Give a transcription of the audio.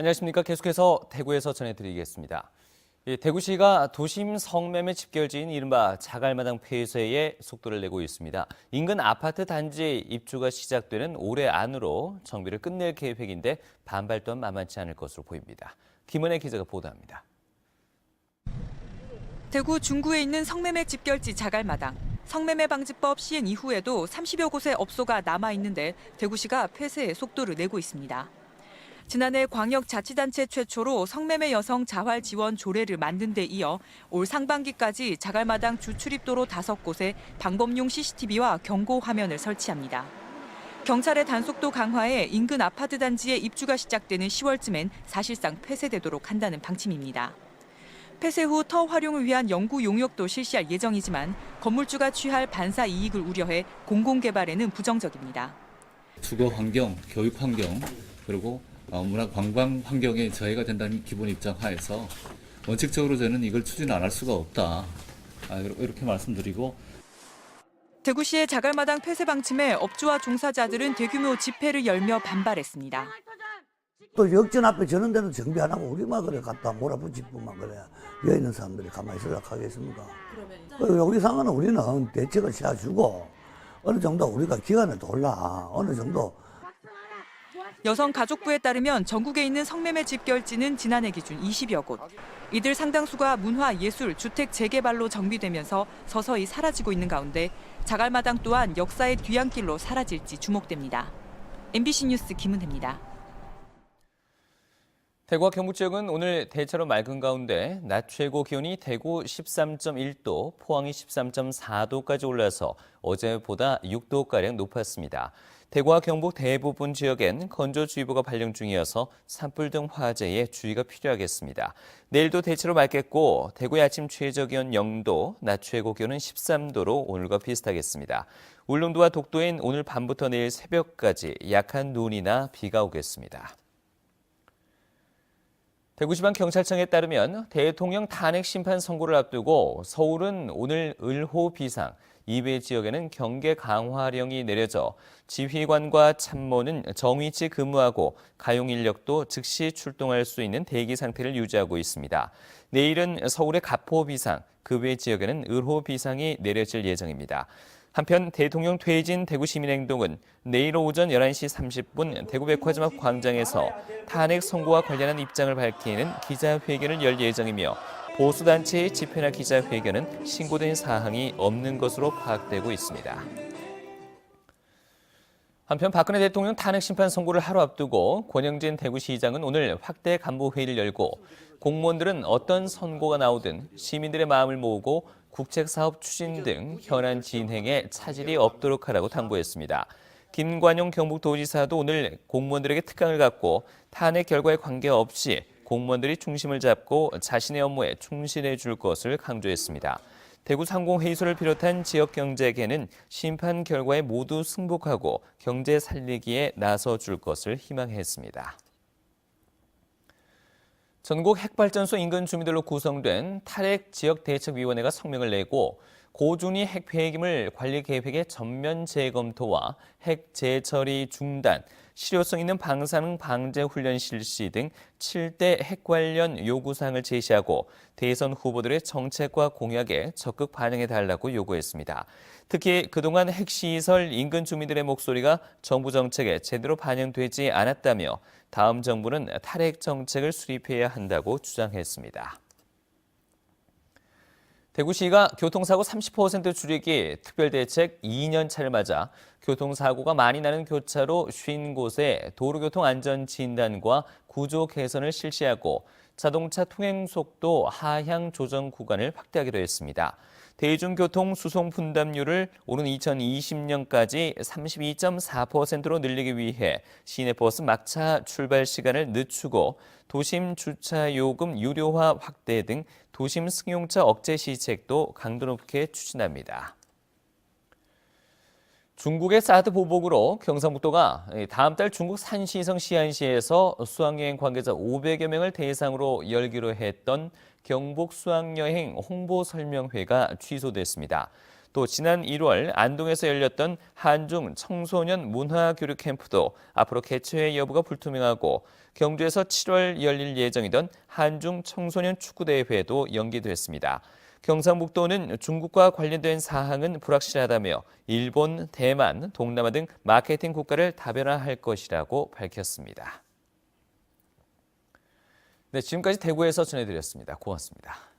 안녕하십니까. 계속해서 대구에서 전해드리겠습니다. 대구시가 도심 성매매 집결지인 이른바 자갈마당 폐쇄에 속도를 내고 있습니다. 인근 아파트 단지 입주가 시작되는 올해 안으로 정비를 끝낼 계획인데 반발 또한 만만치 않을 것으로 보입니다. 김은혜 기자가 보도합니다. 대구 중구에 있는 성매매 집결지 자갈마당. 성매매 방지법 시행 이후에도 30여 곳의 업소가 남아있는데 대구시가 폐쇄에 속도를 내고 있습니다. 지난해 광역자치단체 최초로 성매매 여성 자활 지원 조례를 만든 데 이어 올 상반기까지 자갈마당 주출입도로 5곳에 방범용 CCTV와 경고 화면을 설치합니다. 경찰의 단속도 강화에 인근 아파트 단지에 입주가 시작되는 10월쯤엔 사실상 폐쇄되도록 한다는 방침입니다. 폐쇄 후 터 활용을 위한 연구 용역도 실시할 예정이지만 건물주가 취할 반사 이익을 우려해 공공개발에는 부정적입니다. 주거 환경, 교육 환경, 그리고 문화 관광 환경에 저해가 된다는 기본 입장 하에서 원칙적으로 저는 이걸 추진 안 할 수가 없다. 이렇게 말씀드리고. 대구시의 자갈마당 폐쇄 방침에 업주와 종사자들은 대규모 집회를 열며 반발했습니다. 또 역전 앞에 저런 데는 정비 안 하고 우리만 그래 갖다 몰아붙일 뿐만 그래 여기 있는 사람들이 가만히 있으려고 하겠습니까? 우리 상황은 우리는 대책을 세워주고 어느 정도 우리가 기간을 돌라 어느 정도. 여성가족부에 따르면 전국에 있는 성매매 집결지는 지난해 기준 20여 곳. 이들 상당수가 문화, 예술, 주택 재개발로 정비되면서 서서히 사라지고 있는 가운데 자갈마당 또한 역사의 뒤안길로 사라질지 주목됩니다. MBC 뉴스 김은혜입니다. 대구와 경북 지역은 오늘 대체로 맑은 가운데 낮 최고 기온이 대구 13.1도, 포항이 13.4도까지 올라서 어제보다 6도가량 높았습니다. 대구와 경북 대부분 지역엔 건조주의보가 발령 중이어서 산불 등 화재에 주의가 필요하겠습니다. 내일도 대체로 맑겠고 대구의 아침 최저기온 0도, 낮 최고 기온은 13도로 오늘과 비슷하겠습니다. 울릉도와 독도엔 오늘 밤부터 내일 새벽까지 약한 눈이나 비가 오겠습니다. 대구지방경찰청에 따르면 대통령 탄핵 심판 선고를 앞두고 서울은 오늘 을호 비상, 이외 지역에는 경계 강화령이 내려져 지휘관과 참모는 정위치 근무하고 가용 인력도 즉시 출동할 수 있는 대기 상태를 유지하고 있습니다. 내일은 서울의 가포 비상, 그 외 지역에는 을호 비상이 내려질 예정입니다. 한편 대통령 퇴진 대구시민행동은 내일 오전 11시 30분 대구백화점 앞 광장에서 탄핵 선고와 관련한 입장을 밝히는 기자회견을 열 예정이며 보수단체의 집회나 기자회견은 신고된 사항이 없는 것으로 파악되고 있습니다. 한편 박근혜 대통령 탄핵 심판 선고를 하루 앞두고 권영진 대구시장은 오늘 확대 간부회의를 열고 공무원들은 어떤 선고가 나오든 시민들의 마음을 모으고 국책사업 추진 등 현안 진행에 차질이 없도록 하라고 당부했습니다. 김관용 경북도지사도 오늘 공무원들에게 특강을 갖고 탄핵 결과에 관계없이 공무원들이 중심을 잡고 자신의 업무에 충실해 줄 것을 강조했습니다. 대구 상공회의소를 비롯한 지역경제계는 심판 결과에 모두 승복하고 경제 살리기에 나서 줄 것을 희망했습니다. 전국 핵발전소 인근 주민들로 구성된 탈핵 지역대책위원회가 성명을 내고 고준위 핵 폐기물 관리 계획의 전면 재검토와 핵 재처리 중단, 실효성 있는 방사능 방제 훈련 실시 등 7대 핵 관련 요구사항을 제시하고 대선 후보들의 정책과 공약에 적극 반영해달라고 요구했습니다. 특히 그동안 핵시설 인근 주민들의 목소리가 정부 정책에 제대로 반영되지 않았다며 다음 정부는 탈핵 정책을 수립해야 한다고 주장했습니다. 대구시가 교통사고 30% 줄이기 특별대책 2년차를 맞아 교통사고가 많이 나는 교차로 50곳에 도로교통안전진단과 구조 개선을 실시하고 자동차 통행속도 하향 조정 구간을 확대하기로 했습니다. 대중교통 수송 분담률을 오는 2020년까지 32.4%로 늘리기 위해 시내버스 막차 출발 시간을 늦추고 도심 주차 요금 유료화 확대 등 도심 승용차 억제 시책도 강도 높게 추진합니다. 중국의 사드 보복으로 경상북도가 다음 달 중국 산시성 시안시에서 수학여행 관계자 500여 명을 대상으로 열기로 했던 경북 수학여행 홍보 설명회가 취소됐습니다. 또 지난 1월 안동에서 열렸던 한중 청소년 문화교류 캠프도 앞으로 개최 여부가 불투명하고 경주에서 7월 열릴 예정이던 한중 청소년 축구대회도 연기됐습니다. 경상북도는 중국과 관련된 사항은 불확실하다며 일본, 대만, 동남아 등 마케팅 국가를 다변화할 것이라고 밝혔습니다. 네, 지금까지 대구에서 전해드렸습니다. 고맙습니다.